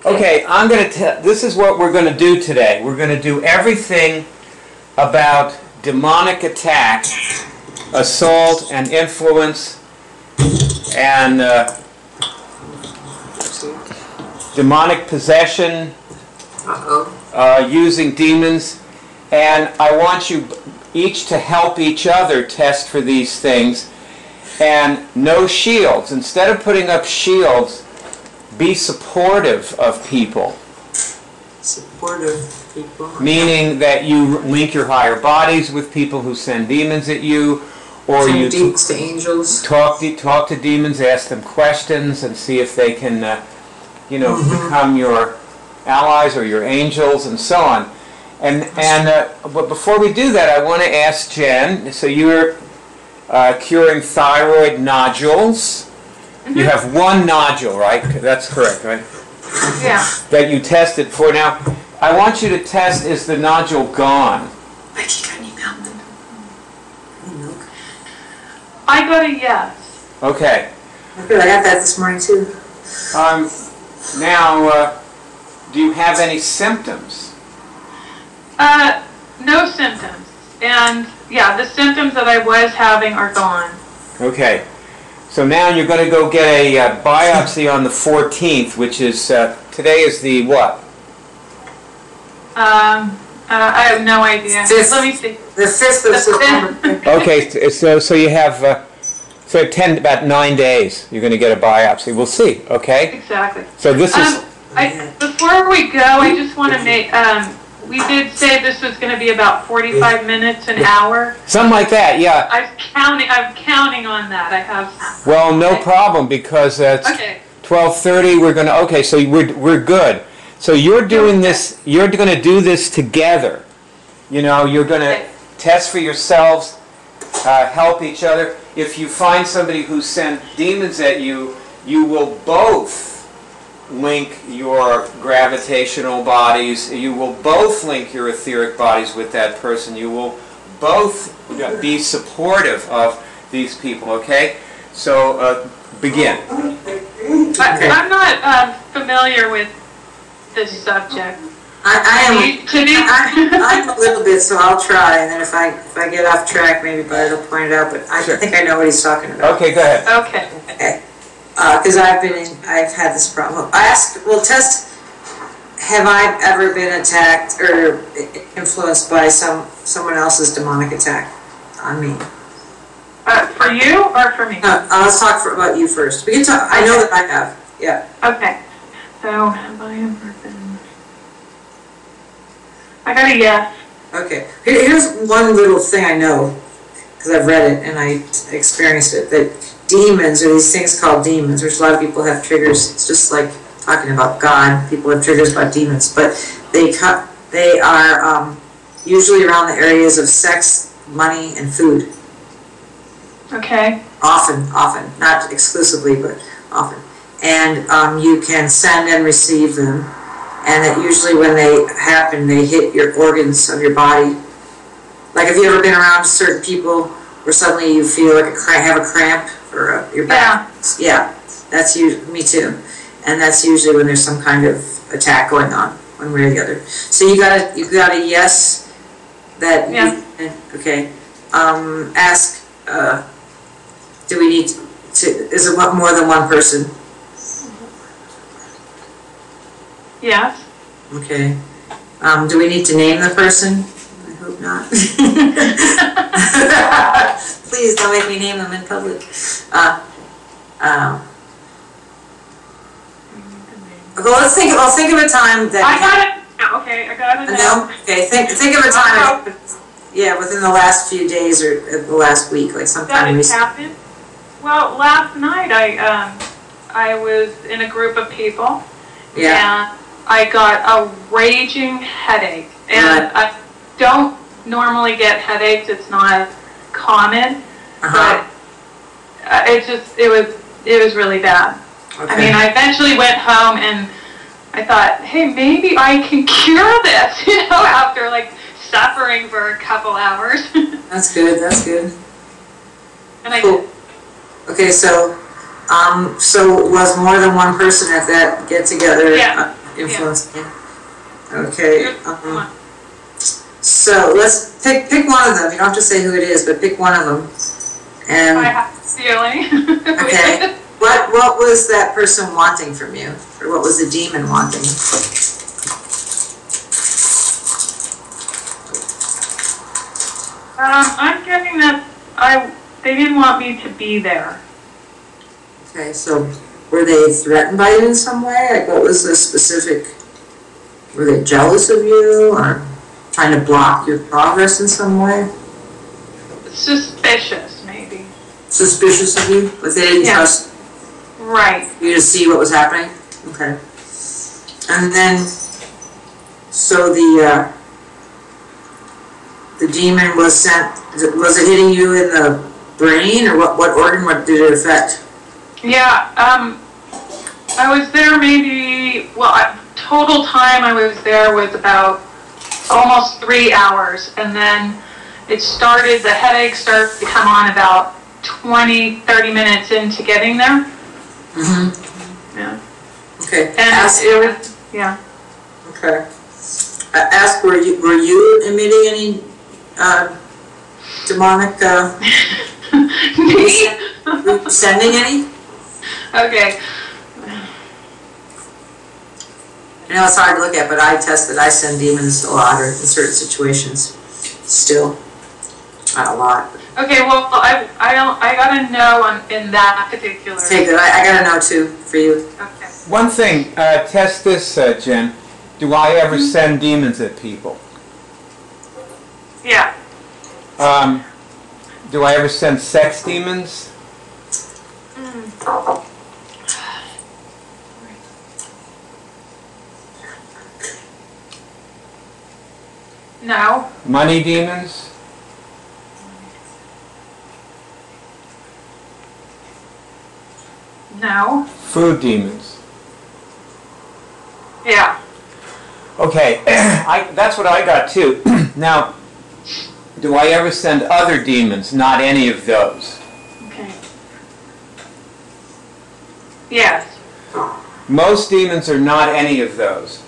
Okay, I'm going to this is what we're going to do today. We're going to do everything about demonic attack, assault, and influence, and demonic possession, using demons. And I want you each to help each other test for these things. And no shields. Instead of putting up shields, be supportive of people. Supportive people. Meaning that you link your higher bodies with people who send demons at you, or you demons to angels. Talk to demons, ask them questions, and see if they can, become your allies or your angels, and so on. But before we do that, I want to ask Jen. So you're curing thyroid nodules. Mm-hmm. You have one nodule, right? That's correct, right? Yeah. That you tested for. Now, I want you to test, is the nodule gone? I got a yes. Okay. I got that this morning too. Now, do you have any symptoms? No symptoms. And yeah, the symptoms that I was having are gone. Okay. So now you're going to go get a biopsy on the 14th, which is, today is the what? I have no idea. Let me see. The 5th of September. Okay, so you have, about 9 days you're going to get a biopsy. We'll see, okay? Exactly. So this is... before we go, I just want to make... we did say this was going to be about 45 minutes, an hour. Something like that, yeah. I'm counting on that. I have. Well, no problem, because it's 12:30. We're going to. Okay, so we're good. So you're doing this. You're going to do this together. You're going to test for yourselves, help each other. If you find somebody who sent demons at you, you will both link your gravitational bodies. You will both link your etheric bodies with that person. You will both be supportive of these people, okay? So, begin. I'm not familiar with this subject. I'm a little bit, so I'll try, and then if I get off track, maybe Bart will point it out, but I think I know what he's talking about. Okay, go ahead. Okay. Because I've had this problem. Test, have I ever been attacked or influenced by someone else's demonic attack on me? For you or for me? Let's talk about you first. We can talk. I know that I have. Yeah. Okay. So have I ever been? I got a yes. Okay. Here's one little thing I know, because I've read it and I experienced it, that demons, or these things called demons, which a lot of people have triggers. It's just like talking about God. People have triggers about demons, but they are usually around the areas of sex, money, and food. Okay. Often, not exclusively, but often. And you can send and receive them, and that usually when they happen, they hit your organs of your body. Like, have you ever been around certain people where suddenly you feel like have a cramp or your back? Yeah, that's me too. And that's usually when there's some kind of attack going on, one way or the other. So you got a yes. That okay. Ask. Do we need to? Is it more than one person? Yes. Okay. Do we need to name the person? I hope not. Please don't make me name them in public. Okay, let's think of a time that. I got it. Okay, I got it. No. Okay. Think of a time. Yeah, within the last few days or the last week, like sometime recently. That it happened? Well, last night I was in a group of people. Yeah. And I got a raging headache, and I don't normally get headaches. It's not common, but it was really bad. Okay. I mean, I eventually went home and I thought, hey, maybe I can cure this, after like suffering for a couple hours. That's good. That's good. And I did. Okay, so was more than one person at that get together? Yeah. influencing you. Okay. So let's pick one of them. You don't have to say who it is, but pick one of them. And I have a feeling. okay. What was that person wanting from you? Or what was the demon wanting? I'm getting that they didn't want me to be there. Okay, so were they threatened by you in some way? Like, what was the specific? Were they jealous of you, or trying to block your progress in some way? Suspicious, maybe. Suspicious of you, but they didn't trust you to see what was happening. Okay, and then so the demon was sent. Was it hitting you in the brain, or what organ? What did it affect? Yeah, I was there maybe, total time I was there was about almost 3 hours, and then the headache started to come on about 20-30 minutes into getting there. Mm-hmm. Yeah. Okay. And it was, yeah. Okay. Ask, were you emitting any demonic Me? sending any? Okay. I know it's hard to look at, but I send demons a lot, or in certain situations. Still. Not a lot. Okay, well, I gotta know in that particular. Okay, good. I gotta know too, for you. Okay. One thing, test this, Jen. Do I ever send demons at people? Yeah. Do I ever send sex demons? No. Money demons? No. Food demons? Yeah. Okay, that's what I got too. Now, do I ever send other demons? Not any of those. Okay. Yes. Most demons are not any of those.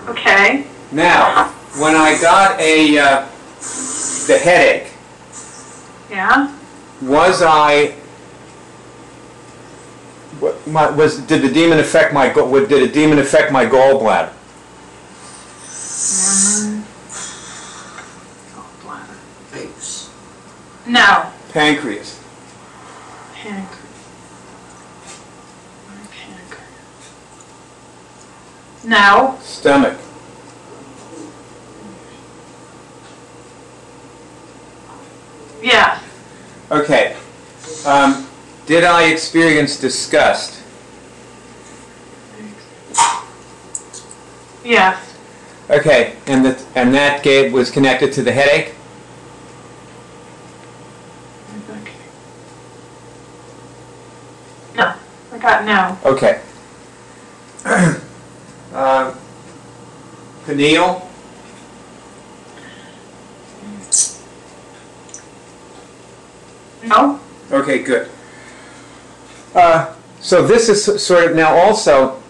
Okay. Now, when I got the headache, Yeah. did the demon affect my gallbladder? Gallbladder. No. Pancreas? Pancreas. No. Stomach? Yeah. Okay. Did I experience disgust? Yes. Okay, and that was connected to the headache? No. I got no. Okay. Pineal? No. Okay, good. So this is sort of, now also,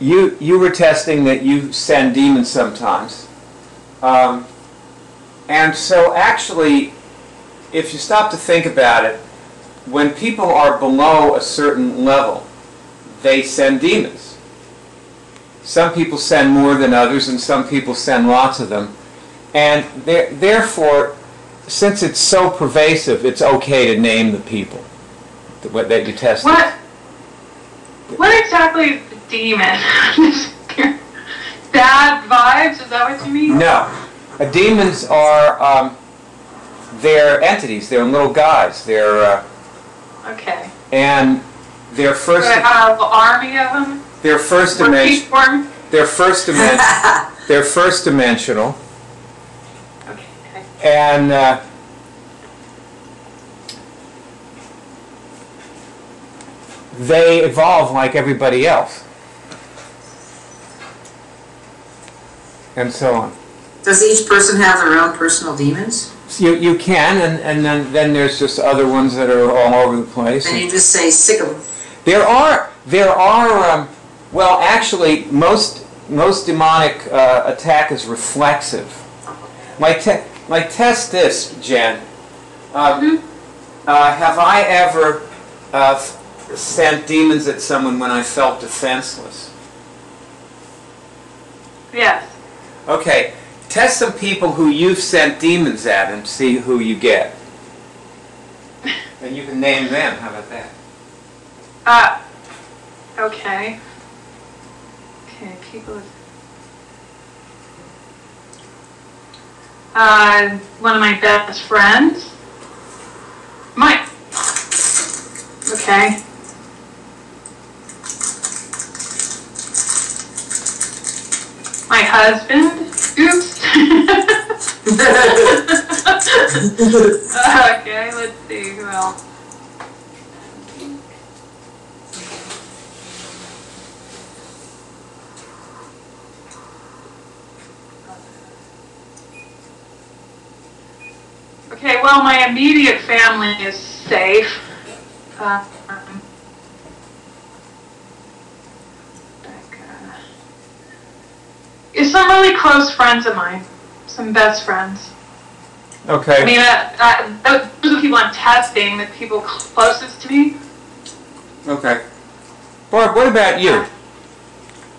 you were testing that you send demons sometimes. And so actually, if you stop to think about it, when people are below a certain level, they send demons. Some people send more than others, and some people send lots of them. And therefore, since it's so pervasive, it's okay to name the people that you tested. What exactly is the demon? Bad vibes? Is that what you mean? No. Demons are, they're entities. They're little guys. They're... okay. And they're first... So I have an army of them? They're first dimension. They're first dimension. They're first dimensional. Okay. And they evolve like everybody else. And so on. Does each person have their own personal demons? You can, and then there's just other ones that are all over the place. And you just say, sick 'em. There are Well, actually, most demonic attack is reflexive. Like test this, Jen. Have I ever sent demons at someone when I felt defenseless? Yes. Okay. Test some people who you've sent demons at and see who you get. And you can name them. How about that? Okay. Okay, people. One of my best friends. Okay. My husband. Oops. Okay, let's see who else. Okay, well, my immediate family is safe. It's some really close friends of mine, some best friends. Okay. I mean, those are the people I'm testing, the people closest to me. Okay. Barb, what about you?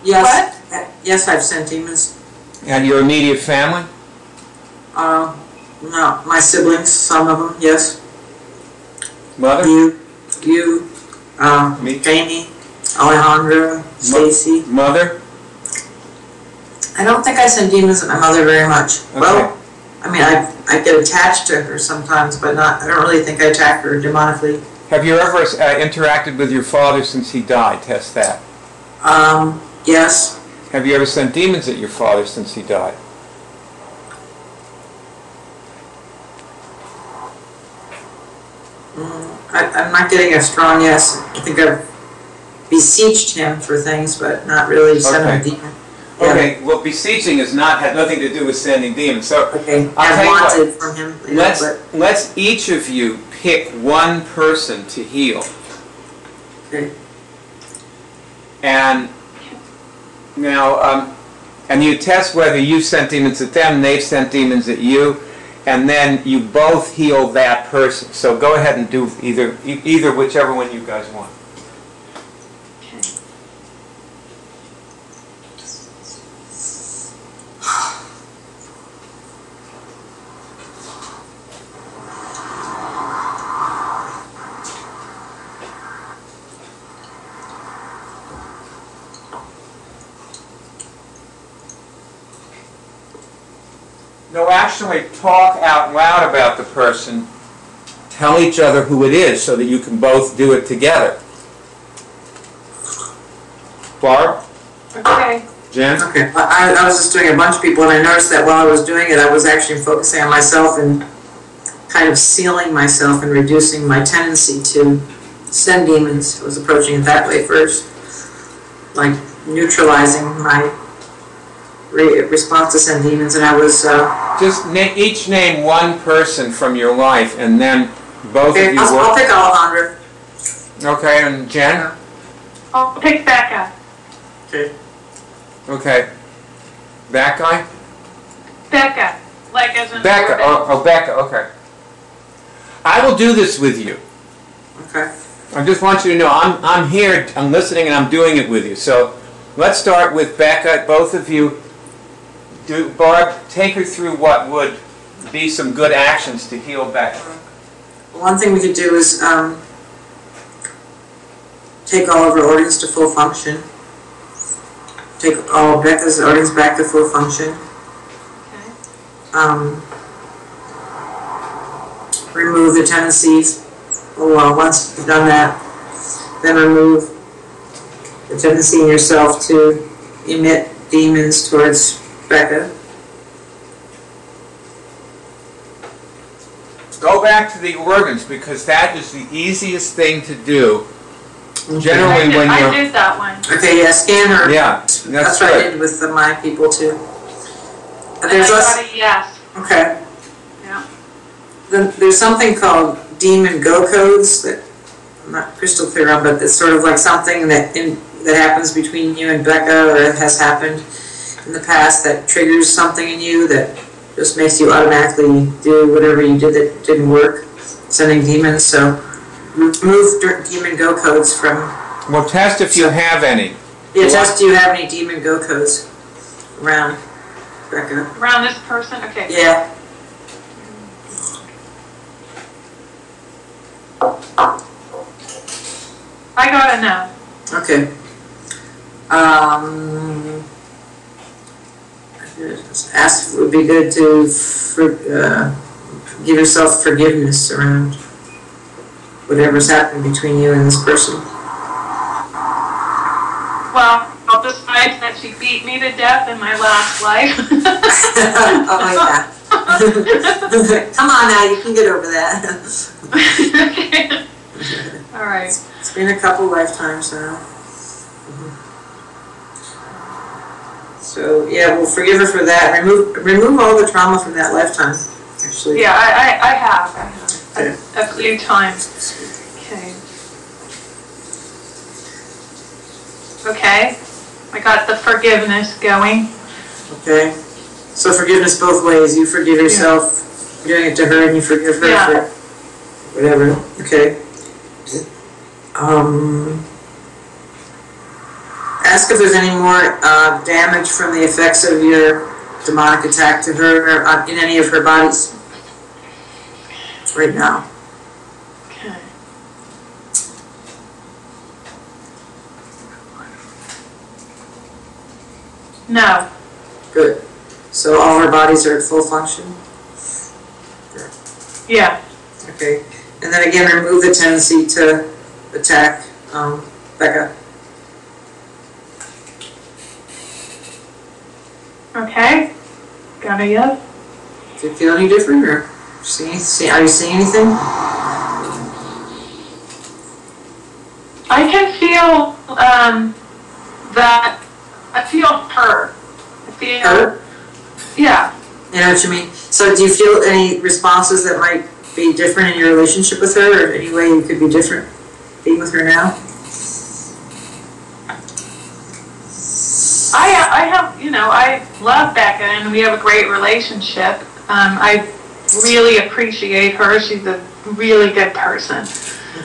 Yes. What? Yes, I've sent demons. And your immediate family? No, my siblings, some of them, yes. Mother? You, Me? Jamie, Alejandra, Stacy. Mother? I don't think I send demons at my mother very much. Okay. Well, I mean, I get attached to her sometimes, but not. I don't really think I attack her demonically. Have you ever interacted with your father since he died? Test that. Yes. Have you ever sent demons at your father since he died? I'm not getting a strong yes. I think I've beseeched him for things, but not really sent him a demon. Yeah. Okay, well, beseeching had nothing to do with sending demons. So, okay, I'll I wanted from him. Let's each of you pick one person to heal. Okay. And now, and you test whether you sent demons at them, they've sent demons at you, and then you both heal that person. So go ahead and do either whichever one you guys want. No, actually talk out loud about the person. Tell each other who it is so that you can both do it together. Barb? Okay. Jen? Okay. I was just doing a bunch of people, and I noticed that while I was doing it, I was actually focusing on myself and kind of sealing myself and reducing my tendency to send demons. I was approaching it that way first, like neutralizing my response to send demons, and I was just each name one person from your life, and then both of you. I'll pick Alejandra. Okay, and Jen? I'll pick Becca. Okay. Okay. That guy? Becca. Like as in Becca. Oh, Becca. Okay. I will do this with you. Okay. I just want you to know I'm here, I'm listening, and I'm doing it with you. So let's start with Becca. Both of you. Barb, take her through what would be some good actions to heal Becca. One thing we could do is take all of her organs to full function. Take all of Becca's organs back to full function. Okay. Remove the tendencies. Well, once you've done that, then remove the tendency in yourself to emit demons towards Becca. Go back to the organs, because that is the easiest thing to do. Okay. Generally, when you're... I did that one. Okay, yeah, scan her. Yeah, that's what I did with my people too. There's got a yes. Okay. Yeah. Then there's something called demon go codes that I'm not crystal clear on, but it's sort of like something that that happens between you and Becca, or has happened in the past that triggers something in you that just makes you automatically do whatever you did that didn't work, sending demons. So remove demon go codes from... Well, test if you have any. Yeah, test do you have any demon go codes around Becca. Around this person? Okay. Yeah. I gotta know. Okay. Ask if it would be good to give yourself forgiveness around whatever's happened between you and this person. Well, I'll decide that she beat me to death in my last life. Oh, yeah. Come on now, you can get over that. Okay. All right. It's been a couple lifetimes now. So yeah, we'll forgive her for that. Remove all the trauma from that lifetime. Actually. Yeah, I have. Okay. A few times. Okay. Okay. I got the forgiveness going. Okay. So forgiveness both ways. You forgive yourself for doing it to her, and you forgive her for whatever. Okay. Ask if there's any more damage from the effects of your demonic attack to her in any of her bodies right now. Okay. No. Good. So all her bodies are at full function? Yeah. Okay. And then again, remove the tendency to attack Becca. Okay. Got a yes? Do you feel any different, or are you seeing anything? I can feel that. I feel her. I feel Her? Yeah. You know what you mean? So do you feel any responses that might be different in your relationship with her, or any way you could be different being with her now? I have, I love Becca and we have a great relationship. I really appreciate her. She's a really good person.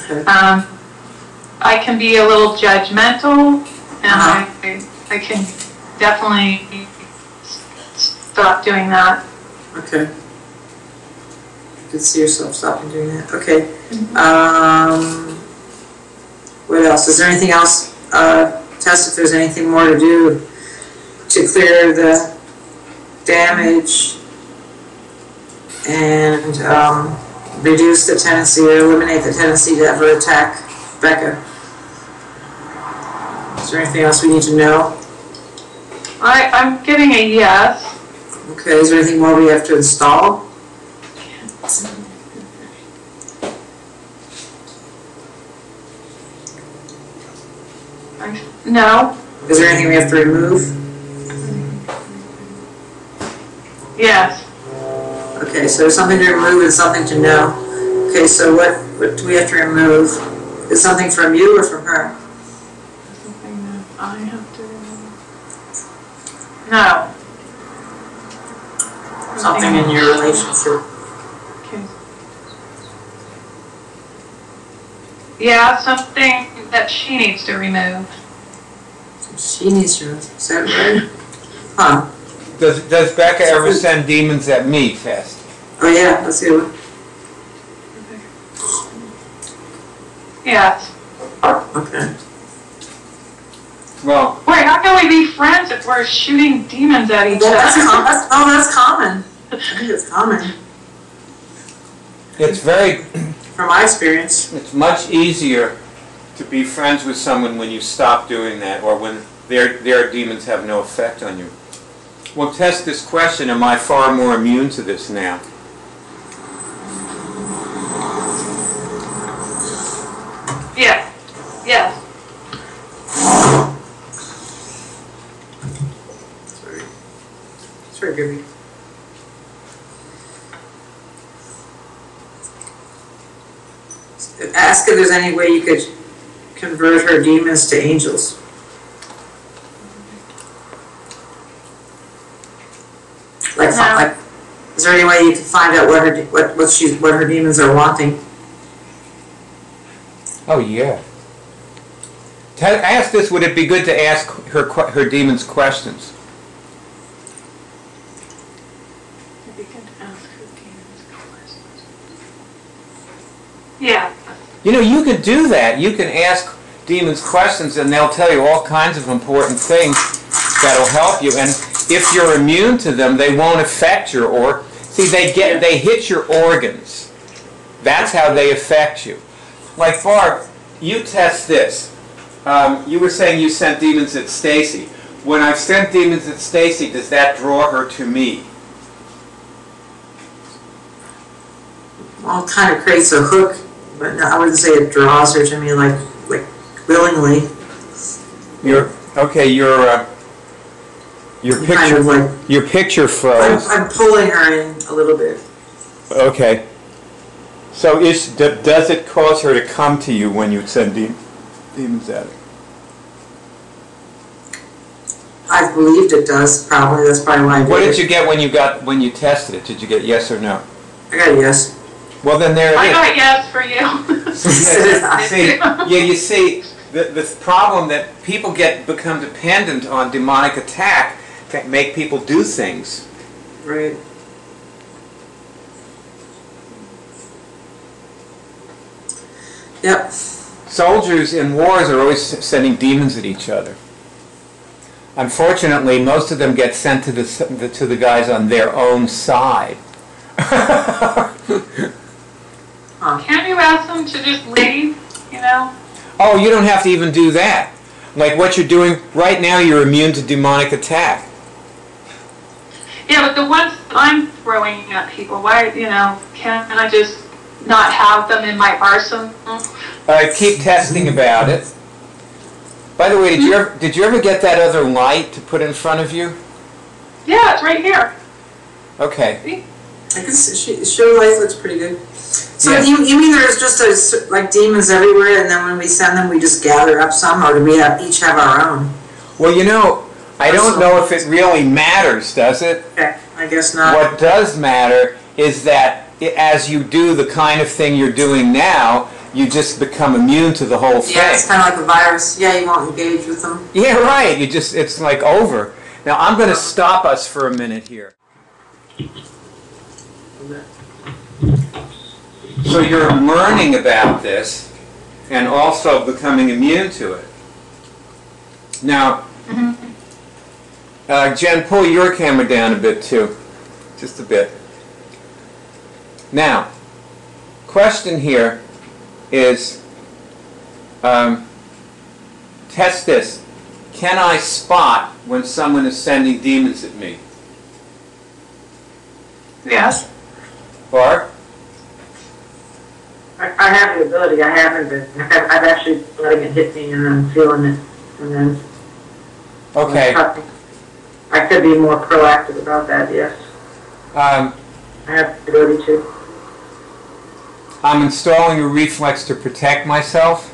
Okay. I can be a little judgmental, and I can definitely stop doing that. Okay. You can see yourself stopping doing that. Okay. What else? Is there anything else? Test if there's anything more to do to clear the damage and reduce the tendency or eliminate the tendency to ever attack Becca. Is there anything else we need to know? I'm getting a yes. Okay, is there anything more we have to install? No. Is there anything we have to remove? Yes. Okay, so there's something to remove and something to know. Okay, so what do we have to remove? Is something from you or from her? Something that I have to remove. No. Something in your relationship. Okay. Yeah, something that she needs to remove. She needs to, is that right? Huh. Does Becca ever send demons at me, Test? Oh yeah, let's see one. Yes. Okay. Well, Wait, how can we be friends if we're shooting demons at each other? That's common. I think it's common. it's very, From my experience. it's much easier to be friends with someone when you stop doing that, or when their demons have no effect on you. We'll test this question, am I far more immune to this now? Yeah. Yes. Sorry, Gibby. Ask if there's any way you could convert her demons to angels. Like, is there any way you can find out what her demons are wanting? Oh yeah. Ask this. Would it be good to ask her demons questions? It'd be good to ask her demons questions. Yeah. You know, you could do that. You can ask demons questions, and they'll tell you all kinds of important things that'll help you. And if you're immune to them, they won't affect your See, they hit your organs. That's how they affect you. Like Barb, you test this. You were saying you sent demons at Stacy. When I've sent demons at Stacy, does that draw her to me? Well, it kind of creates a hook, but no, I wouldn't say it draws her to me like willingly. Your picture, kind of like, your picture froze. I'm pulling her in a little bit. Okay. So does it cause her to come to you when you send demons at her? I believed it does. Probably that's probably why I did. What did you get when you tested it? Did you get yes or no? I got a yes. Well, then there it is. I got yes for you. You see, the problem that people become dependent on demonic attack to make people do things. Right. Yep. Soldiers in wars are always sending demons at each other. Unfortunately, most of them get sent to the guys on their own side. Can't you ask them to just leave, you know? Oh, you don't have to even do that. Like what you're doing right now, you're immune to demonic attack. Yeah, but the ones I'm throwing at people, why, can't I just not have them in my arsenal? Keep testing about it. By the way, did you ever get that other light to put in front of you? Yeah, it's right here. Okay. See? I guess show light looks pretty good. So yeah. you mean there's just like demons everywhere, and then when we send them, we just gather up some, or do we each have our own? Well, I don't know if it really matters, does it? Okay, I guess not. What does matter is that as you do the kind of thing you're doing now, you just become immune to the whole thing. Yeah, it's kind of like a virus. Yeah, you won't engage with them. Yeah, right. It's like over. Now I'm going to stop us for a minute here. So you're learning about this and also becoming immune to it. Now, Jen, pull your camera down a bit too. Just a bit. Now, question here is, test this. Can I spot when someone is sending demons at me? Yes. Barb? I have the ability. I haven't been. I've actually letting it hit me and then feeling it, and then. Okay. I could be more proactive about that. Yes. I have the ability to. I'm installing a reflex to protect myself.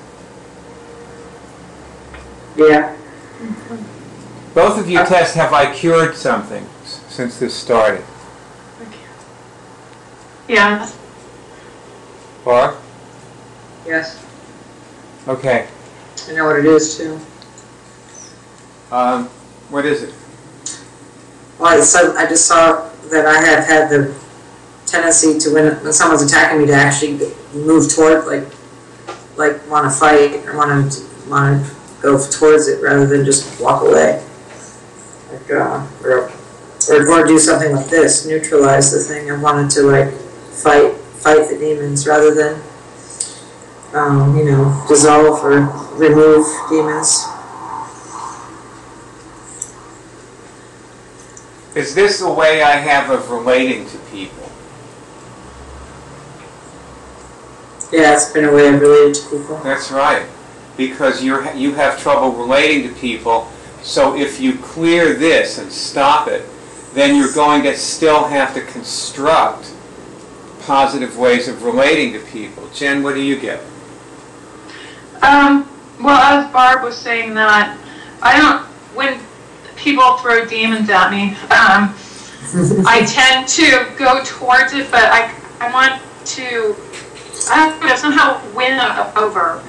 Yeah. Both of you test, have I cured something since this started? Yeah. Barb? Yes. Okay. I know what it is too. What is it? Well, I just saw that I have had the tendency to, when someone's attacking me, to actually move toward, like want to fight or want to go towards it rather than just walk away. Like, or do something like this, neutralize the thing. I wanted to fight the demons rather than dissolve or remove demons. Is this a way I have of relating to people? Yeah, it's been a way I've related to people. That's right. Because you have trouble relating to people, so if you clear this and stop it, then you're going to still have to construct positive ways of relating to people. Jen, what do you get? Well, as Barb was saying that, when people throw demons at me, I tend to go towards it, but I want to, I don't know, somehow win over.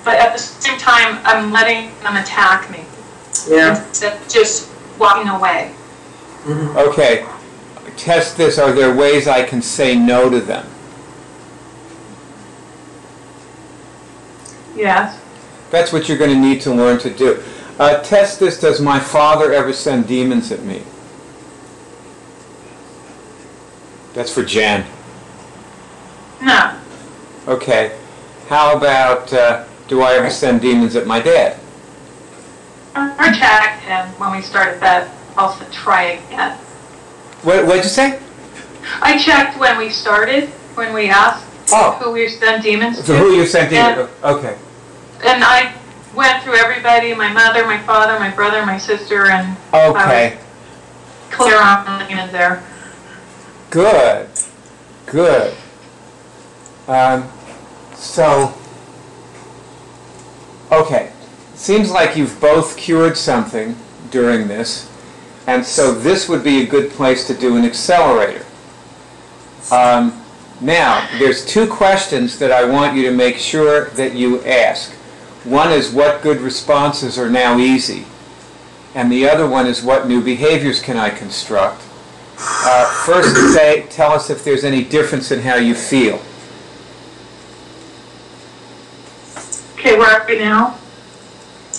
But at the same time, I'm letting them attack me. Yeah. Instead of just walking away. Mm-hmm. Okay. Test this. Are there ways I can say no to them? Yes. That's what you're going to need to learn to do. Test this. Does my father ever send demons at me? That's for Jan. No. Okay. How about, do I ever send demons at my dad? I checked him when we started that. I'll try again. What'd you say? I checked when we started, when we asked who we sent demons to. So who you sent demons? Okay. And I went through everybody, my mother, my father, my brother, my sister, and okay. I was clear on the demons there. Good. Good. So, okay. Seems like you've both cured something during this, and so this would be a good place to do an accelerator. Now, there's two questions that I want you to make sure that you ask. One is, what good responses are now easy? And the other one is, what new behaviors can I construct? First, tell us if there's any difference in how you feel. Okay, where are we now?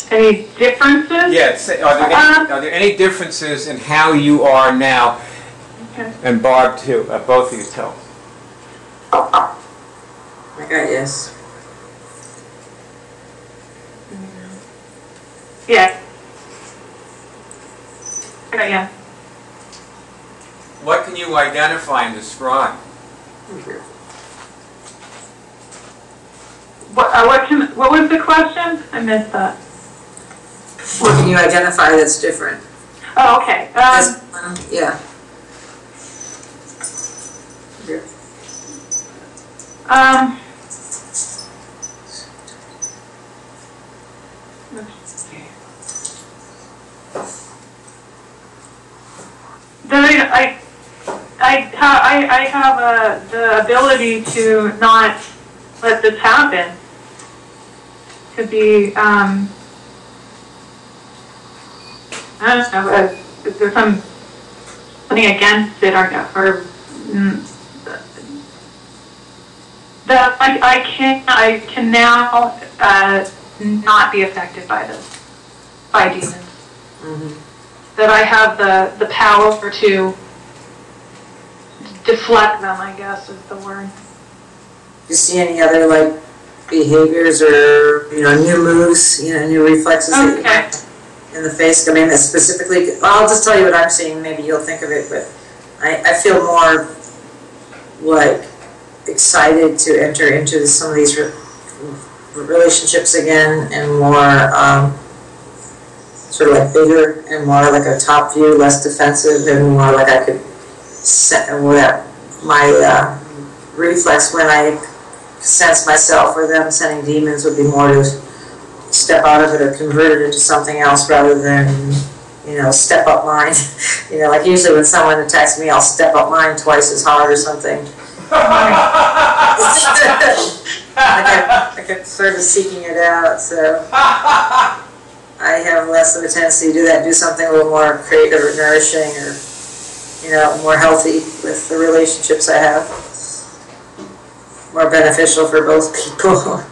Any differences? Yes. Are there any differences in how you are now? Okay. And Barb too. Both of you tell us. I got yes. Yeah. Okay, yeah. What can you identify and describe? What was the question? I missed that. What can you identify that's different? Oh, okay. Yeah. I have the ability to not let this happen. To be, I don't know, if there's something against it or that I can now not be affected by this, by demons. Mm-hmm. That I have the power to deflect them, I guess is the word. You see any other like behaviors or new moves, new reflexes that you have in the face? I mean, that specifically. Well, I'll just tell you what I'm seeing. Maybe you'll think of it, but I feel more like excited to enter into some of these relationships again, and more sort of like bigger and more like a top view, less defensive, and more like I could set my reflex when I sense myself or them sending demons would be more to step out of it or convert it into something else rather than step up mine. Like usually when someone attacks me, I'll step up mine twice as hard or something. I kept sort of seeking it out, so I have less of a tendency to do that, do something a little more creative or nourishing or more healthy with the relationships I have. More beneficial for both people.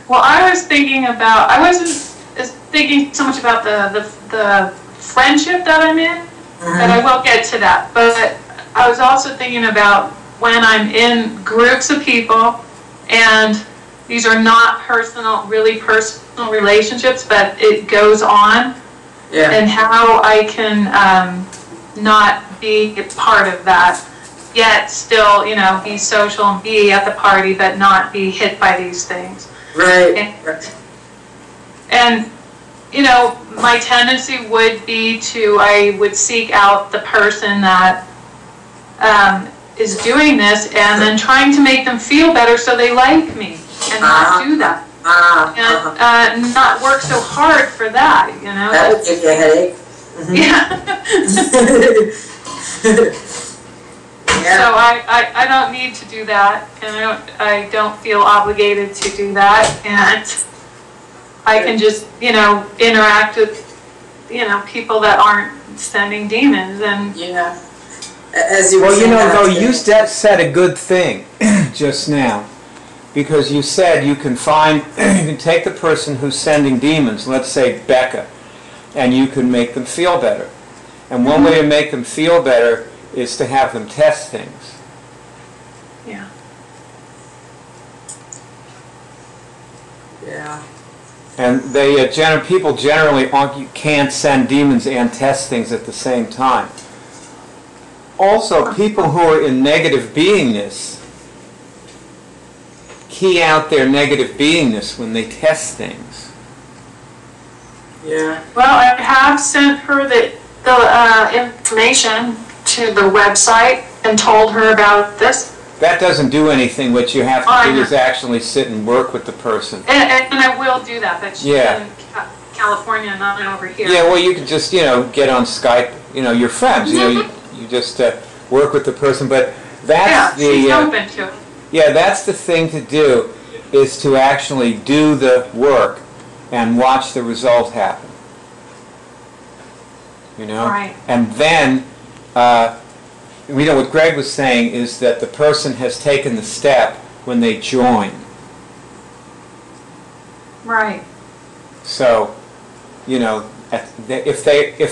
Well, I wasn't thinking so much about the friendship that I'm in, and I will get to that, but I was also thinking about when I'm in groups of people, and these are not really personal relationships, but it goes on, and how I can not be a part of that, yet still, be social and be at the party, but not be hit by these things. Right. And my tendency would be I would seek out the person that is doing this and then trying to make them feel better so they like me and not do that. And not work so hard for that, That would give you a headache. Yeah. Yeah. So I don't need to do that, and I don't feel obligated to do that, and I can just, you know, interact with, you know, people that aren't sending demons. And Yeah. As you were Well, you saying know, that, though, you said a good thing just now, because you said you can find, you can take the person who's sending demons, let's say Becca, and you can make them feel better. And one way to make them feel better is to have them test things. yeah. Yeah. And people generally can't send demons and test things at the same time. Also, people who are in negative beingness key out their negative beingness when they test things. Yeah. Well, I have sent her the information to the website and told her about this. That doesn't do anything. What you have to I do know. is actually sit and work with the person. And I will do that, but she's Yeah. in California, not over here. Yeah, well, you can just, you know, get on Skype, you know, your friends, you know, you just work with the person, but that's she's open to it. yeah, that's the thing to do, is to actually do the work and watch the result happen. You know? Right. And then, you know, what Greg was saying is that the person has taken the step when they join. Right. So, you know, if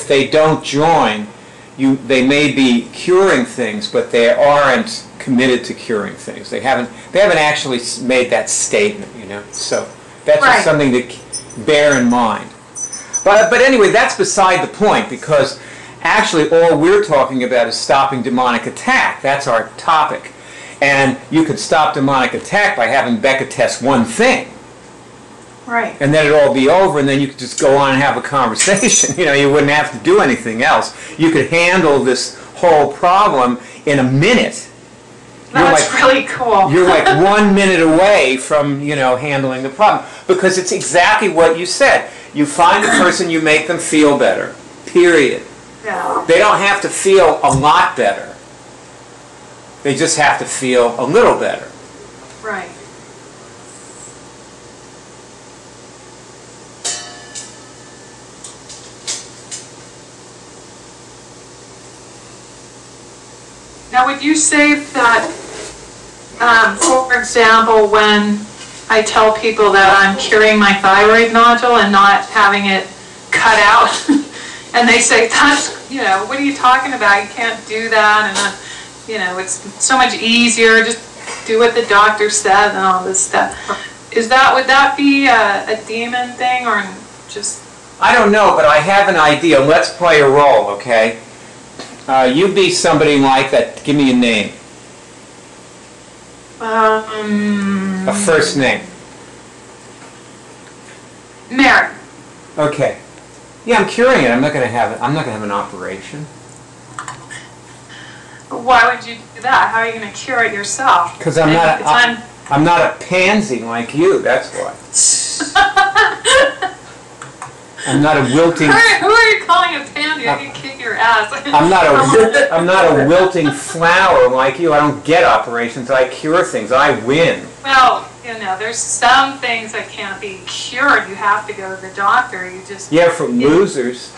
they don't join, they may be curing things, but they aren't committed to curing things. They haven't actually made that statement, you know. So that's Right. just something to bear in mind. But anyway, that's beside the point, because actually all we're talking about is stopping demonic attack. That's our topic. And you could stop demonic attack by having Becca test one thing. Right. And then it'd all be over, and then you could just go on and have a conversation. You know, you wouldn't have to do anything else. You could handle this whole problem in a minute. That's really cool. You're like 1 minute away from, you know, handling the problem. Because it's exactly what you said. You find the person, you make them feel better. Period. Yeah. They don't have to feel a lot better. They just have to feel a little better. Right. Now, would you say that, for example, when I tell people that I'm curing my thyroid nodule and not having it cut out, and they say, that's, you know, what are you talking about? You can't do that, and, you know, it's so much easier, just do what the doctor said and all this stuff. Would that be a demon thing, or just... I don't know, but I have an idea. Let's play a role, okay? You be somebody like that. Give me a name. A first name. Mary. Okay. Yeah, I'm curing it. I'm not going to have an operation. Why would you do that? How are you going to cure it yourself? Because I'm not a pansy like you. That's why. I'm not a wilting. Who are you calling a pansy? I can kick your ass. I'm not a wilting flower like you. I don't get operations. I cure things. I win. Well, you know, there's some things that can't be cured. You have to go to the doctor. You just... Yeah, for losers.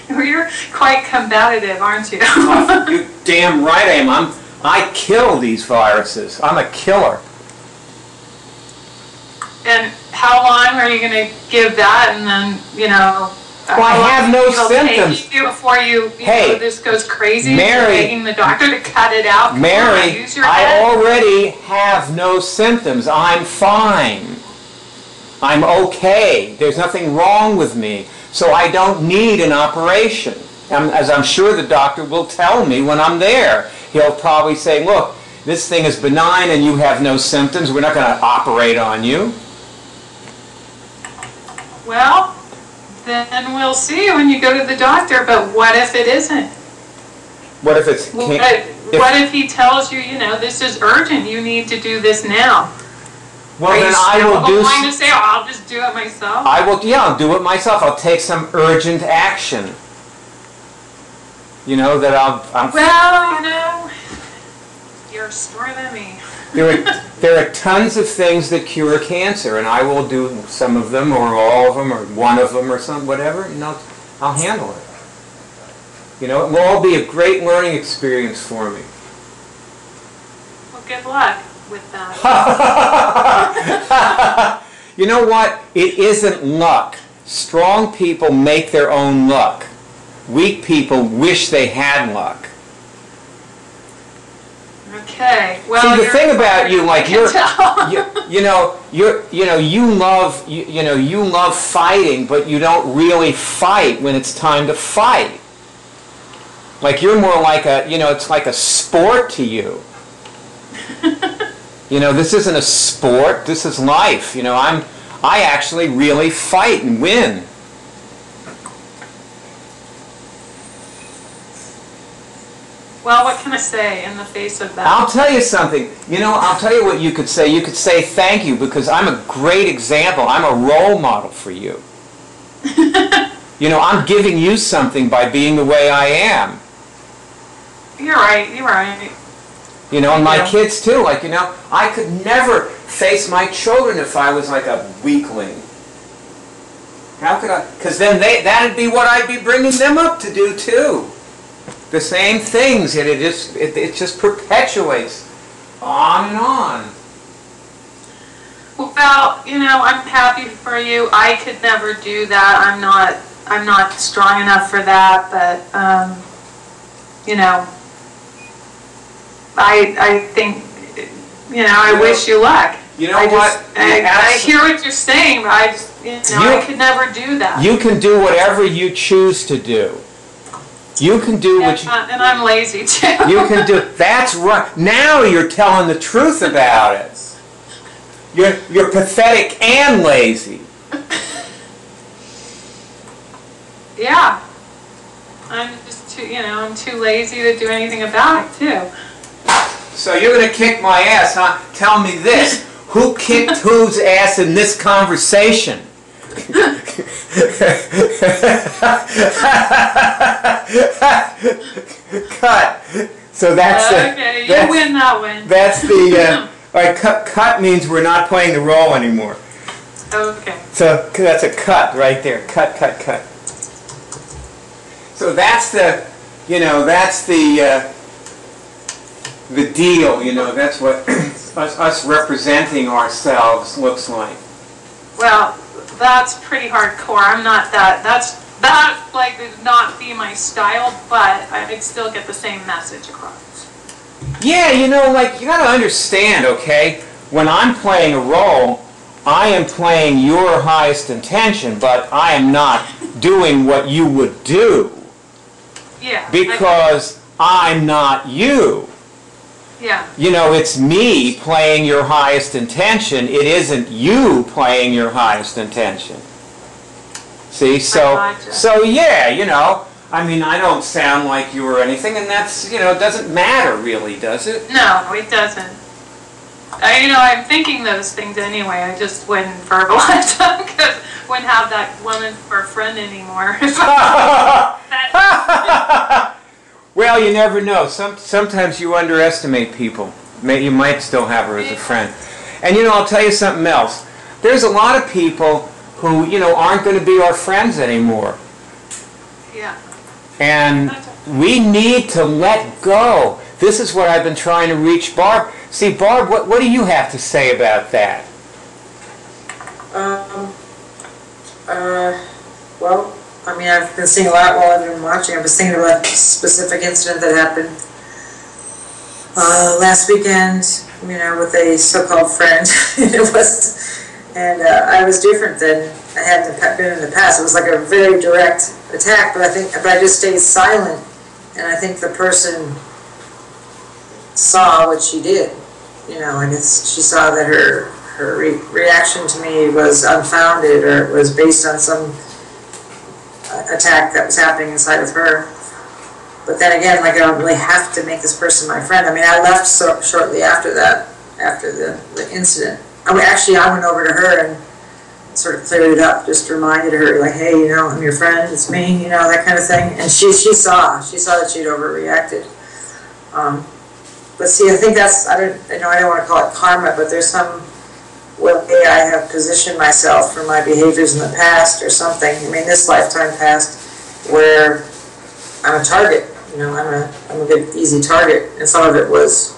You're quite combative, aren't you? You damn right I am. I kill these viruses. I'm a killer. And how long are you going to give that, and then, you know... Well, I have no symptoms. Before you Hey, know, this goes crazy, Mary, begging the doctor to cut it out. Come Mary, on, use your I head. already have no symptoms. I'm fine. I'm okay. There's nothing wrong with me. So I don't need an operation. As I'm sure the doctor will tell me when I'm there. He'll probably say, look, this thing is benign and you have no symptoms. We're not going to operate on you. Well, then we'll see when you go to the doctor, but what if it isn't? What if it's... What if he tells you, you know, this is urgent, you need to do this now? Well, Are then you I will still do... going to say, oh, I'll just just do it myself? I will, yeah, I'll do it myself. I'll take some urgent action. You know, that I'm... Well, you know, you're stronger than me. There are tons of things that cure cancer, and I will do some of them, or all of them, or one of them, or some whatever. You know, I'll handle it. You know, it will all be a great learning experience for me. Well, good luck with that. You know what? It isn't luck. Strong people make their own luck. Weak people wish they had luck. Okay. Well, see, the thing about you, like you love fighting, but you don't really fight when it's time to fight. Like you're more like it's like a sport to you. You know, this isn't a sport. This is life. You know, I actually really fight and win. Well, what can I say in the face of that? I'll tell you something. You know, I'll tell you what you could say. You could say thank you, because I'm a great example. I'm a role model for you. You know, I'm giving you something by being the way I am. You're right. You're right. You know, and my kids too. Like, you know, I could never face my children if I was like a weakling. How could I? Because then that'd be what I'd be bringing them up to do too. The same things, and it just perpetuates on and on. Well, you know, I'm happy for you. I could never do that. I'm not strong enough for that. But you know, I think, you know, I wish you luck. You know what? I hear what you're saying, but I just, I could never do that. You can do whatever you choose to do. You can do what you... And I'm lazy too. You can do... That's right. Now you're telling the truth about it. You're pathetic and lazy. Yeah. I'm just too, I'm too lazy to do anything about it too. So you're going to kick my ass, huh? Tell me this. Who kicked whose ass in this conversation? Cut. So that's okay. You win that one. That's the all right. Cut means we're not playing the role anymore. Okay. So that's a cut right there. Cut. So that's the the deal. You know, that's what us representing ourselves looks like. Well, that's pretty hardcore. I'm not that. That like would not be my style, but I'd still get the same message across. Yeah, you know, like, you gotta understand, okay? When I'm playing a role, I am playing your highest intention, but I am not doing what you would do. Yeah. Because I'm not you. Yeah. You know, it's me playing your highest intention. It isn't you playing your highest intention. See, so yeah, you know, I mean, I don't sound like you or anything, and that's, you know, it doesn't matter really, does it? No, it doesn't. I'm thinking those things anyway. I just wouldn't verbalize them because I wouldn't have that woman for a friend anymore. Well, you never know. Sometimes you underestimate people. You might still have her as a friend. And, you know, I'll tell you something else. There's a lot of people who, you know, aren't going to be our friends anymore. Yeah. And we need to let go. This is what I've been trying to reach Barb. See, Barb, what do you have to say about that? Well, I mean, I've been seeing a lot while I've been watching. I was thinking about a specific incident that happened last weekend, you know, with a so-called friend. I was different than I had been in the past. It was like a very direct attack, but I just stayed silent, and I think the person saw what she did, you know, and she saw that her reaction to me was unfounded, or it was based on some attack that was happening inside of her. But then again, like, I don't really have to make this person my friend. I mean, I left shortly after that, after the incident. I went over to her and sort of cleared it up, just reminded her, like, hey, you know, I'm your friend, it's me, you know, that kind of thing. And she saw that she'd overreacted. But see, I think that's, I don't want to call it karma, but there's some way I have positioned myself for my behaviors in the past or something. I mean, this lifetime past, where I'm a target. You know, I'm a good, easy target, and some of it was,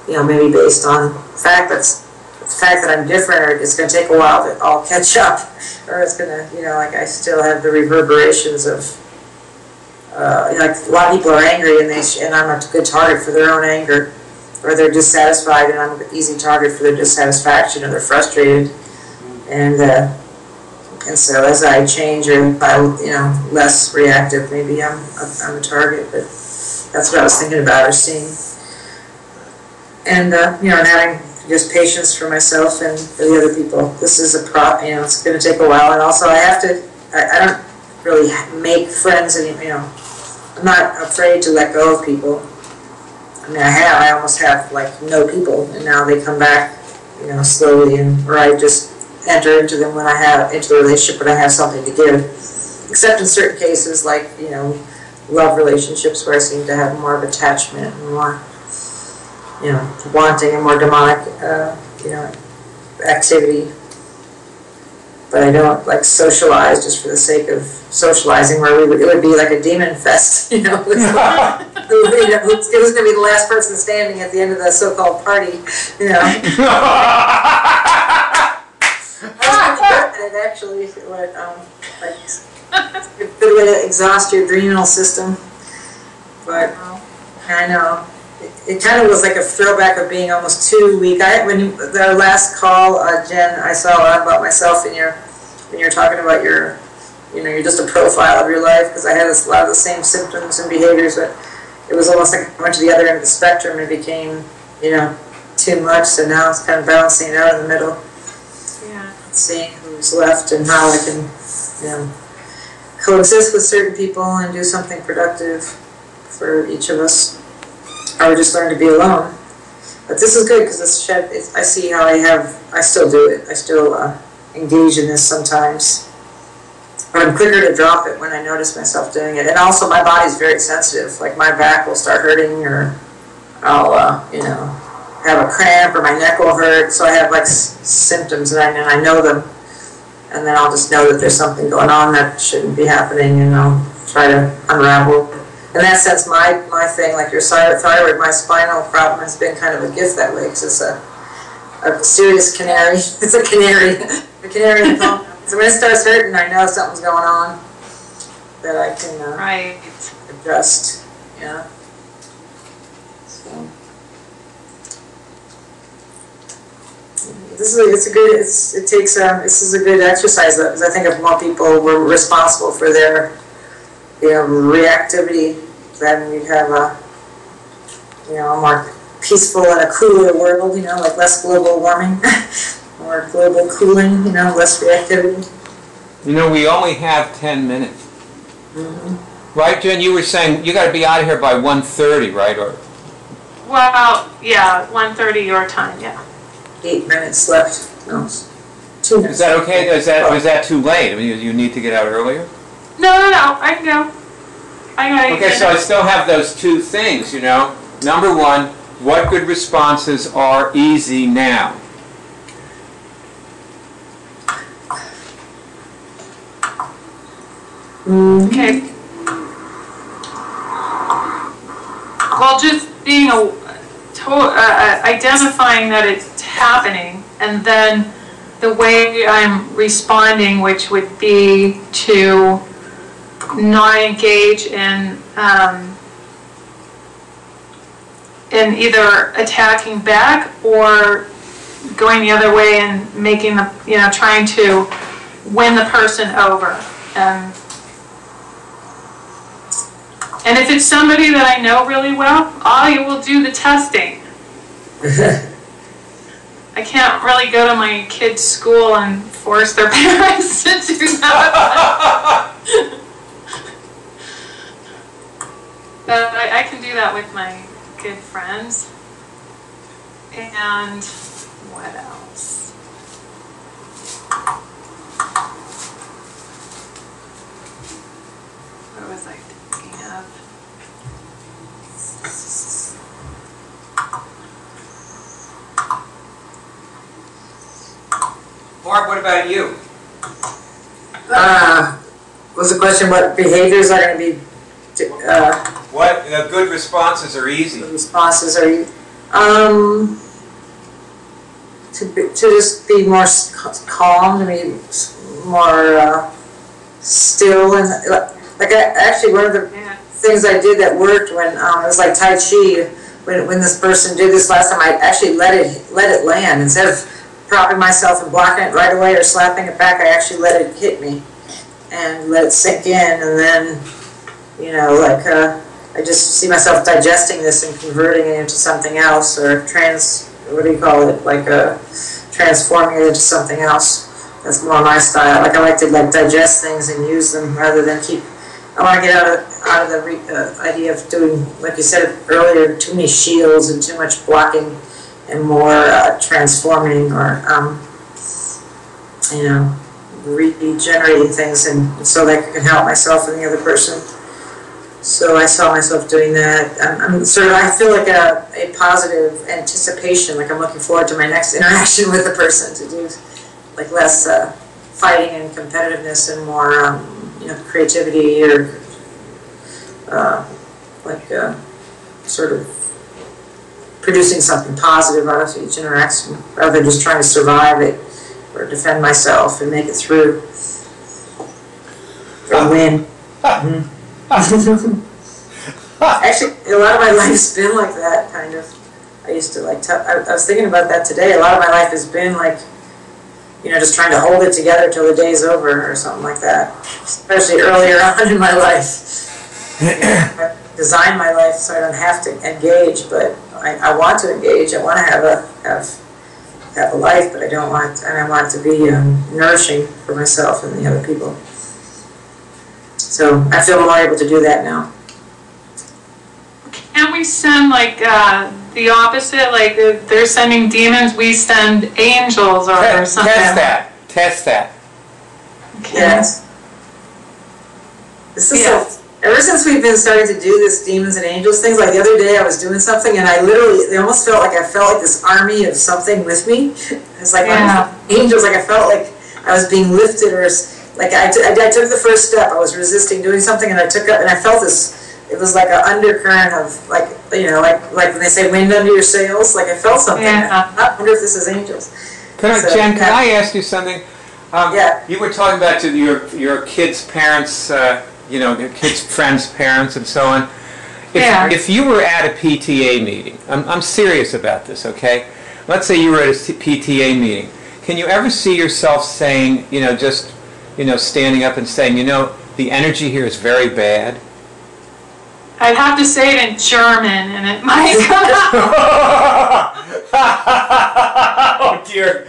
you know, maybe based on the fact that I'm different, or it's going to take a while to all catch up, or it's going to, you know, like I still have the reverberations of, you know, like a lot of people are angry, and I'm a good target for their own anger, or they're dissatisfied, and I'm an easy target for their dissatisfaction, or they're frustrated, and so as I change, or if I'm, you know, less reactive, maybe I'm a target. But that's what I was thinking about, or seeing, and you know, and having just patience for myself and for the other people. This is a you know, it's going to take a while, and also I don't really make friends, and you know, I'm not afraid to let go of people. I mean, I almost have like no people, and now they come back, you know, slowly, or I just enter into them when I have into the relationship when I have something to give. Except in certain cases, like, you know, love relationships where I seem to have more of attachment and more, you know, wanting and more demonic, you know, activity. But I don't like socialize just for the sake of socializing, where it would be like a demon fest, you know. Who's going to be the last person standing at the end of the so-called party, you know. Actually, what like a good way to exhaust your adrenal system. But I know it kind of was like a throwback of being almost too weak. When the last call, Jen, I saw a lot about myself when you're talking about your, you know, you're just a profile of your life, because I had a lot of the same symptoms and behaviors, but it was almost like I went to the other end of the spectrum and became, you know, too much. So now it's kind of balancing it out in the middle. Yeah. Seeing who's left and how I can, you know, coexist with certain people and do something productive for each of us, or just learn to be alone. But this is good, because I see how I still do it. I still engage in this sometimes. But I'm quicker to drop it when I notice myself doing it. And also my body's very sensitive. Like my back will start hurting, or I'll, you know, have a cramp, or my neck will hurt. So I have like symptoms, and I know them. And then I'll just know that there's something going on that shouldn't be happening, and I'll try to unravel. In that sense, my thing, like your thyroid, my spinal problem has been kind of a gift that way, because it's a serious canary. It's a canary. A canary in the home. So when it starts hurting, I know something's going on that I can adjust. Yeah. So this is this is a good exercise, though, because I think if more people were responsible for their, you know, reactivity, then we'd have a, you know, a more peaceful and a cooler world, you know, like less global warming, more global cooling, you know, less reactivity. You know, we only have 10 minutes. Mm-hmm. Right, Jen? You were saying you got to be out of here by 1:30, right? Or well, yeah, 1:30 your time, yeah. 8 minutes left. No, 2 minutes. Is that okay? Was that too late? I mean, you need to get out earlier? No, I can go. Okay, so I still have those two things, you know. Number one, what good responses are easy now? Okay. Well, just being identifying that it's happening, and then the way I'm responding, which would be to not engage in either attacking back or going the other way and making the, you know, trying to win the person over. And if it's somebody that I know really well, I will do the testing. I can't really go to my kids' school and force their parents to do that. But I can do that with my good friends. And what else? Barb, what about you? Was the question what behaviors are going to be? What good responses are easy? Good responses are to just be more calm, to be more still, and actually one of the things I did that worked when it was like Tai Chi. When this person did this last time, I actually let it land instead of propping myself and blocking it right away or slapping it back. I actually let it hit me and let it sink in, and then I just see myself digesting this and converting it into something else, or transforming it into something else. That's more my style. I like to digest things and use them rather than keep. I want to get out of the idea of doing, like you said earlier, too many shields and too much blocking, and more transforming or regenerating things, and so that I can help myself and the other person. So I saw myself doing that. I feel like a positive anticipation, like I'm looking forward to my next interaction with the person, to do like less fighting and competitiveness and more creativity, or sort of producing something positive out of each interaction, rather than just trying to survive it or defend myself and make it through or win. Actually, a lot of my life's been like that, kind of. I used to I was thinking about that today. A lot of my life has been like, just trying to hold it together till the day's over or something like that. Especially earlier on in my life. I designed my life so I don't have to engage, but I want to engage. I want to have a life, but I want it to be nourishing for myself and the other people. So I feel more able to do that now. Can we send the opposite, like they're sending demons, we send angels or something? Test that. Okay. Yes. This is ever since we've been starting to do this demons and angels things, like the other day I was doing something and they almost felt like this army of something with me. It's like angels, like I felt like I was being lifted, or like I took the first step. I was resisting doing something, and I took up, and I felt this. It was like an undercurrent of like when they say wind under your sails. Like I felt something. Yeah. I wonder if this is angels. Jen, can I ask you something? You were talking about your kids' parents, your kids' friends' parents, and so on. If you were at a PTA meeting, I'm serious about this, okay? Let's say you were at a PTA meeting. Can you ever see yourself saying, standing up and saying, the energy here is very bad? I'd have to say it in German, and it might come out. Oh dear.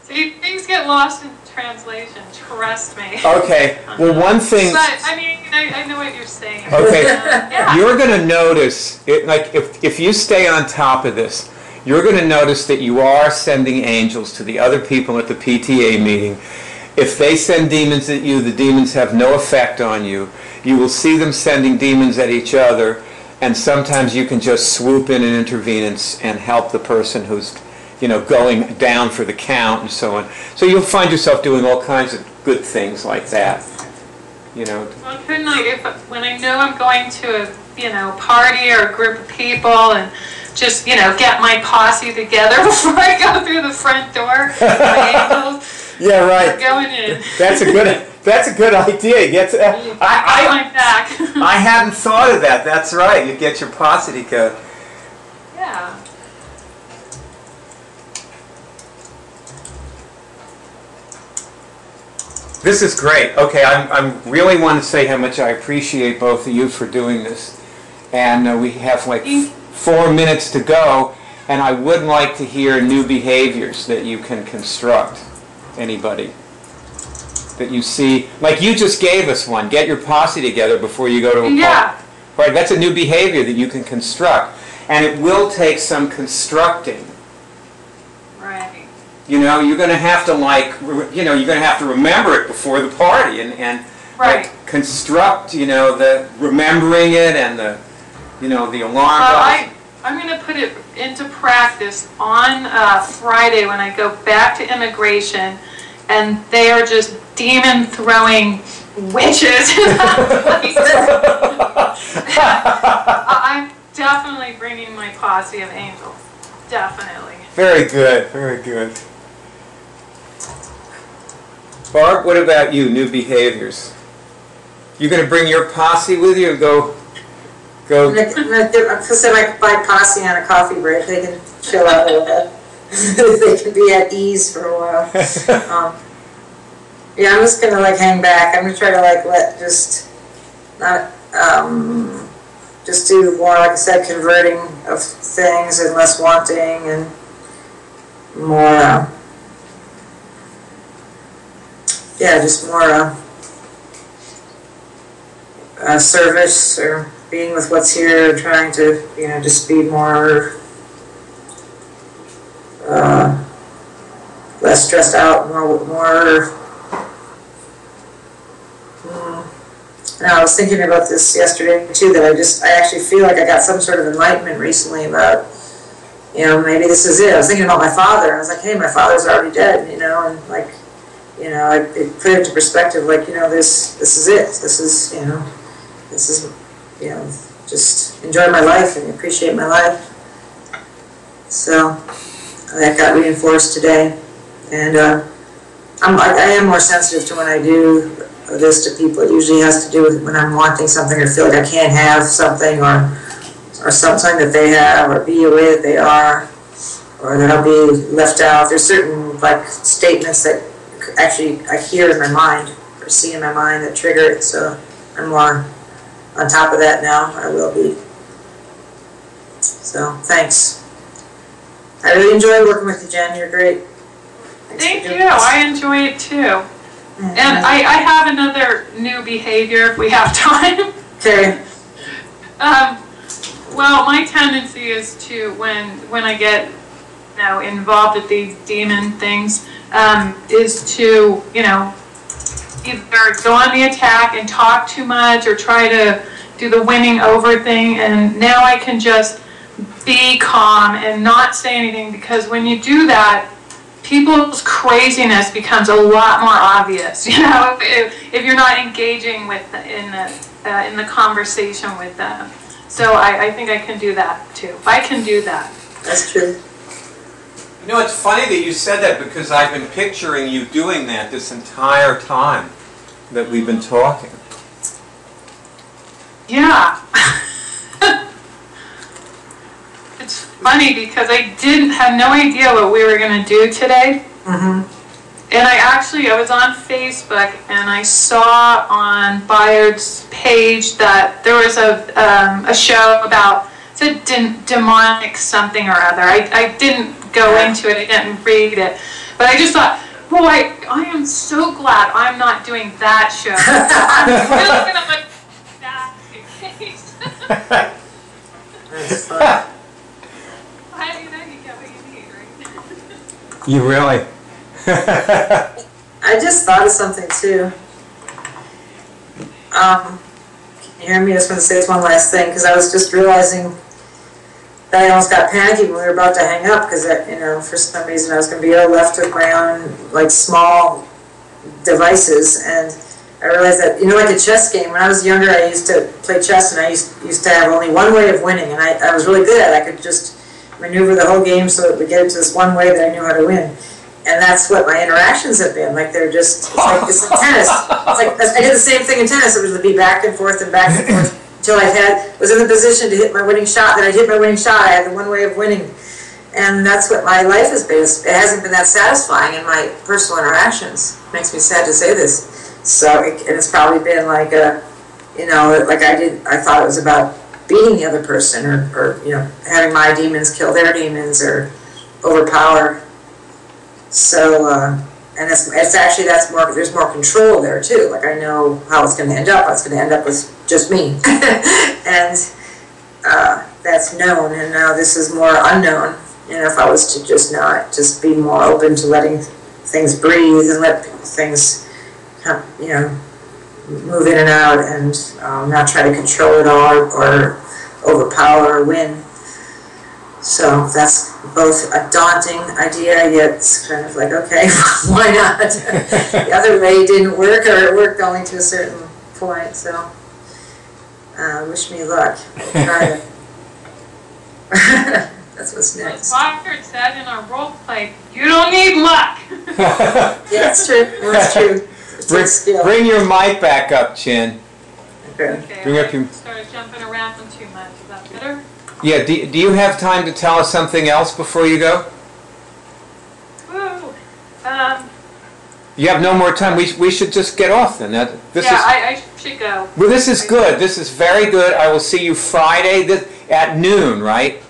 See, things get lost in translation. Trust me. Okay. Well, one thing. But I know what you're saying. Okay. You're going to notice, if you stay on top of this, you're going to notice that you are sending angels to the other people at the PTA meeting. If they send demons at you, the demons have no effect on you. You will see them sending demons at each other, and sometimes you can just swoop in and intervene and help the person who's, going down for the count and so on. So you'll find yourself doing all kinds of good things like that. Well, couldn't when I know I'm going to a, party or a group of people, and just, get my posse together before I go through the front door. Yeah, right. We're going in. That's a good idea. I hadn't thought of that. That's right. You get your posse together. Yeah. This is great. Okay, I really want to say how much I appreciate both of you for doing this. And we have 4 minutes to go, and I would like to hear new behaviors that you can construct. Anybody that you see, like you just gave us one. Get your posse together before you go to a party. Right, that's a new behavior that you can construct, and it will take some constructing. Right. You're going to have to you're going to have to remember it before the party, and construct. The remembering it and the the alarm bells. I'm going to put it into practice on Friday when I go back to immigration, and they are just demon-throwing witches in that place. I'm definitely bringing my posse of angels. Definitely. Very good, very good. Barb, what about you, new behaviors? You going to bring your posse with you and go? I'm going to send my posse on a coffee break. They can chill out a little bit. They can be at ease for a while. Yeah, I'm just going to like hang back. I'm going to try to like just do more, like I said, converting of things and less wanting and more, just more service or being with what's here, trying to, just be more, less stressed out, more. I was thinking about this yesterday too, that I actually feel like I got some sort of enlightenment recently about, maybe this is it. I was thinking about my father. I was like, hey, my father's already dead, and like, it put it into perspective, like, this is it. This is, just enjoy my life and appreciate my life. So that got reinforced today, and I am more sensitive to when I do this to people. It usually has to do with when I'm wanting something or feel like I can't have something or something that they have or be the way that they are or that I'll be left out. There's certain like statements that actually I hear in my mind or see in my mind that trigger it, so I'm more on top of that now. I will be. So thanks. I really enjoy working with you, Jen. You're great. Thank you. I enjoy it too. And I have another new behavior if we have time. Okay. Well, my tendency is to, when I get involved with these demon things, is to either go on the attack and talk too much or try to do the winning over thing. And now I can just be calm and not say anything, because when you do that, people's craziness becomes a lot more obvious, if you're not engaging in the conversation with them. So I think I can do that too. I can do that. That's true. It's funny that you said that, because I've been picturing you doing that this entire time that we've been talking. Yeah. It's funny because I didn't have no idea what we were going to do today. Mm-hmm. And I was on Facebook and I saw on Bayard's page that there was a show about, it's a demonic something or other. I didn't go into it, I didn't read it. But I just thought, boy, I am so glad I'm not doing that show. I'm really going to look that face. That's funny. You get what you need, right? You really? I just thought of something too. Can you hear me? I just want to say this one last thing, because I was just realizing that I almost got panicky when we were about to hang up, because for some reason I was going to be left with my own like small devices, and I realized that like a chess game. When I was younger, I used to play chess, and I used to have only one way of winning, and I was really good at it. I could just maneuver the whole game so it would get into this one way that I knew how to win. And that's what my interactions have been. Like they're just, it's like tennis. It's like, I did the same thing in tennis. It was to be back and forth until I was in the position to hit my winning shot. Then I'd hit my winning shot. I had the one way of winning. And that's what my life has been. It hasn't been that satisfying in my personal interactions. It makes me sad to say this. So, and it's probably been like like I thought it was about beating the other person or having my demons kill their demons or overpower. So, and it's actually, there's more control there too. Like I know how it's going to end up. It's going to end up with just me. And that's known, and now this is more unknown. And if I was to just be more open to letting things breathe and let things, move in and out, and not try to control it all or overpower or win, So that's both a daunting idea, yet it's kind of like, okay, why not? The other way didn't work, or it worked only to a certain point, so wish me luck. Try it. That's what's next. Roger said in our role play, you don't need luck. Yeah, that's true. That's true. Bring your mic back up, Chin. Okay. Bring up your... Started jumping around too much. Is that better? Yeah, do you have time to tell us something else before you go? Woo. You have no more time. We should just get off then. I should go. Well, this is good. This is very good. I will see you Friday at noon, right?